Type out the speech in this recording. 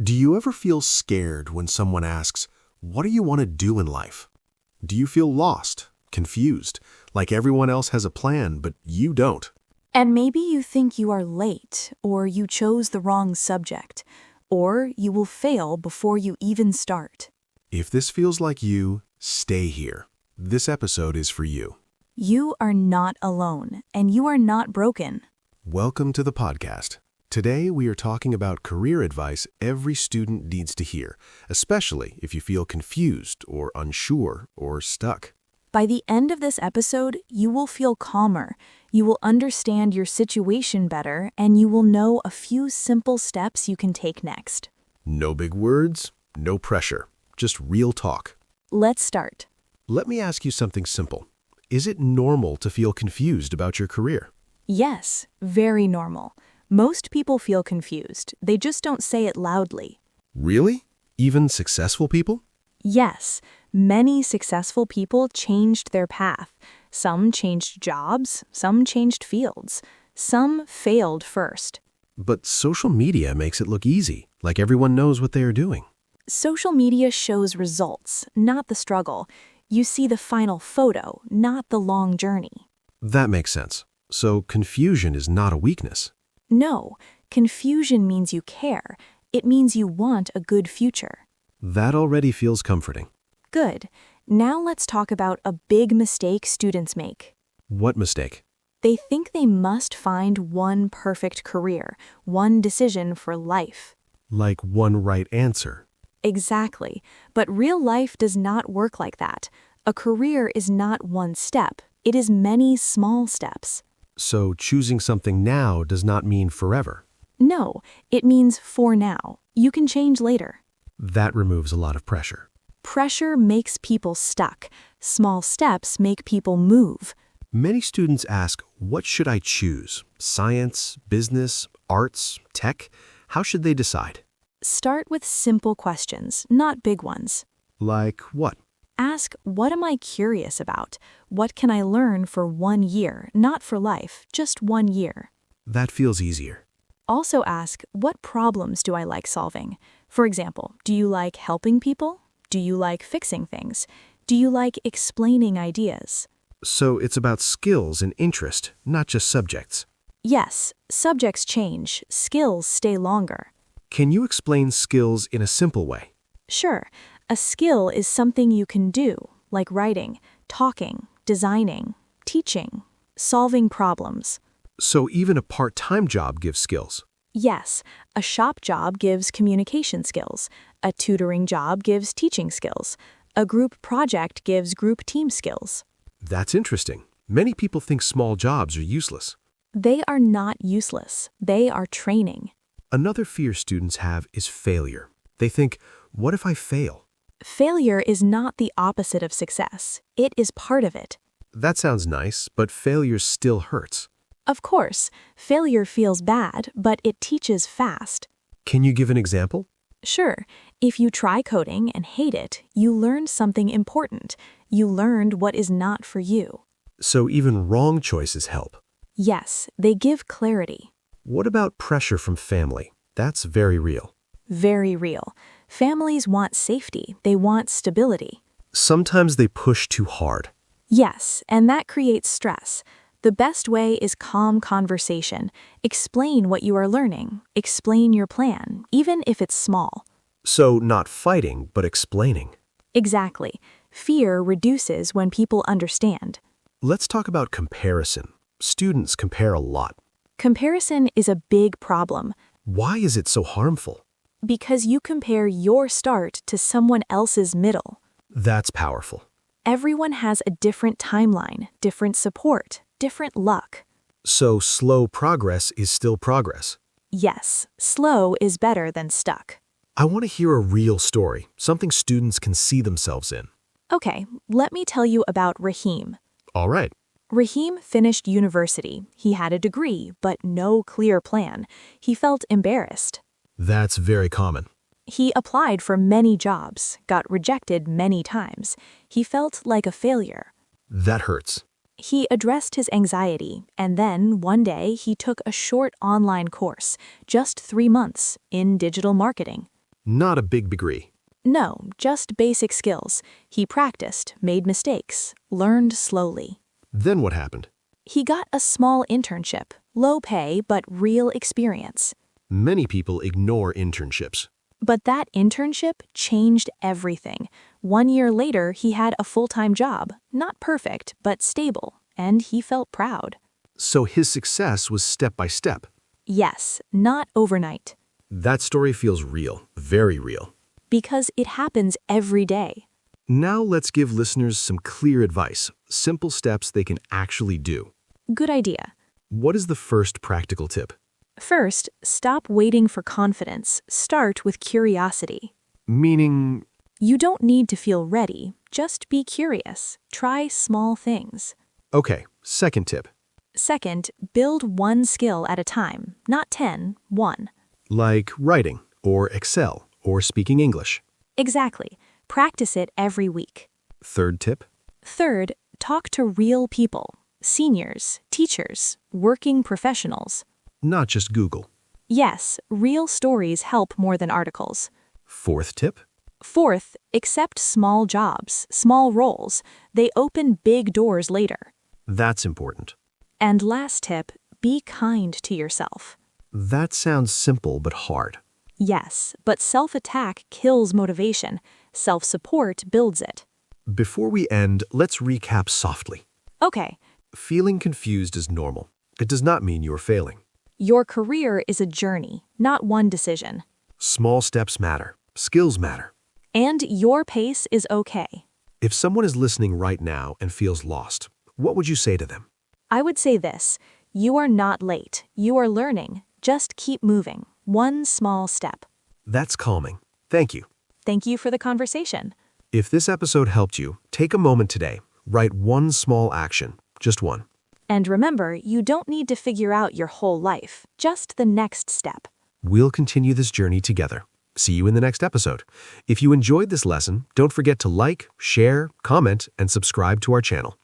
Do you ever feel scared when someone asks, "What do you want to do in life?" Do you feel lost, confused, like everyone else has a plan, but you don't? And maybe you think you are late, or you chose the wrong subject, or you will fail before you even start. If this feels like you, stay here. This episode is for you. You are not alone, and you are not broken. Welcome to the podcast. Today we are talking about career advice every student needs to hear, especially if you feel confused or unsure or stuck. By the end of this episode, you will feel calmer, you will understand your situation better, and you will know a few simple steps you can take next. No big words, no pressure, just real talk. Let's start. Let me ask you something simple. Is it normal to feel confused about your career? Yes, very normal. Most people feel confused. They just don't say it loudly. Really? Even successful people? Yes, many successful people changed their path. Some changed jobs, some changed fields. Some failed first. But social media makes it look easy, like everyone knows what they are doing. Social media shows results, not the struggle. You see the final photo, not the long journey. That makes sense. So confusion is not a weakness. No, confusion means you care. It means you want a good future. That already feels comforting. Good. Now let's talk about a big mistake students make. What mistake? They think they must find one perfect career, one decision for life. Like one right answer. Exactly. But real life does not work like that. A career is not one step. It is many small steps. So choosing something now does not mean forever. No, it means for now. You can change later. That removes a lot of pressure. Pressure makes people stuck. Small steps make people move. Many students ask, what should I choose? Science, business, arts, tech? How should they decide? Start with simple questions, not big ones. Like what? Ask, what am I curious about? What can I learn for 1 year, not for life, just 1 year? That feels easier. Also ask, what problems do I like solving? For example, do you like helping people? Do you like fixing things? Do you like explaining ideas? So it's about skills and interest, not just subjects. Yes, subjects change, skills stay longer. Can you explain skills in a simple way? Sure, a skill is something you can do, like writing, talking, designing, teaching, solving problems. So even a part-time job gives skills. Yes, a shop job gives communication skills. A tutoring job gives teaching skills. A group project gives group team skills. That's interesting. Many people think small jobs are useless. They are not useless. They are training. Another fear students have is failure. They think, what if I fail? Failure is not the opposite of success. It is part of it. That sounds nice, but failure still hurts. Of course, failure feels bad, but it teaches fast. Can you give an example? Sure, if you try coding and hate it, you learned something important. You learned what is not for you. So even wrong choices help. Yes, they give clarity. What about pressure from family? That's very real. Very real. Families want safety. They want stability. Sometimes they push too hard. Yes, and that creates stress. The best way is calm conversation. Explain what you are learning. Explain your plan, even if it's small. So not fighting, but explaining. Exactly. Fear reduces when people understand. Let's talk about comparison. Students compare a lot. Comparison is a big problem Why is it so harmful? because you compare your start to someone else's middle. That's powerful. Everyone has a different timeline, different support, different luck. So slow progress is still progress. Yes, slow is better than stuck. I want to hear a real story, something students can see themselves in. Okay, let me tell you about Rahim. All right. Rahim finished university. He had a degree, but no clear plan. He felt embarrassed. That's very common. He applied for many jobs, got rejected many times. He felt like a failure. That hurts. He addressed his anxiety, and then one day he took a short online course, just 3 months, in digital marketing. Not a big degree. No, just basic skills. He practiced, made mistakes, learned slowly. Then what happened? He got a small internship, low pay but real experience. Many people ignore internships. But that internship changed everything. 1 year later, he had a full-time job, not perfect, but stable, and he felt proud. So his success was step by step. Yes, not overnight. That story feels real, very real. Because it happens every day. Now let's give listeners some clear advice, simple steps they can actually do. Good idea. What is the first practical tip? First, stop waiting for confidence. Start with curiosity. Meaning, You don't need to feel ready. Just be curious. Try small things. okay, second tip. Second, build one skill at a time, not 10, one. Like writing, or Excel, or speaking English. Exactly. Practice it every week. Third tip. Third, talk to real people. Seniors, teachers, working professionals. Not just Google. Yes, real stories help more than articles. Fourth tip. Fourth, accept small jobs, small roles. They open big doors later. That's important. And last tip, be kind to yourself. That sounds simple but hard. Yes, but self-attack kills motivation. Self-support builds it. Before we end, let's recap softly. Okay, Feeling confused is normal. It does not mean you are failing. your career is a journey, not one decision. Small steps matter. Skills matter. And your pace is okay. If someone is listening right now and feels lost, what would you say to them? I would say this, you are not late. You are learning. Just keep moving. One small step. That's calming. Thank you. Thank you for the conversation. If this episode helped you, take a moment today. Write one small action. Just one. And remember, you don't need to figure out your whole life, just the next step. We'll continue this journey together. See you in the next episode. If you enjoyed this lesson, don't forget to like, share, comment, and subscribe to our channel.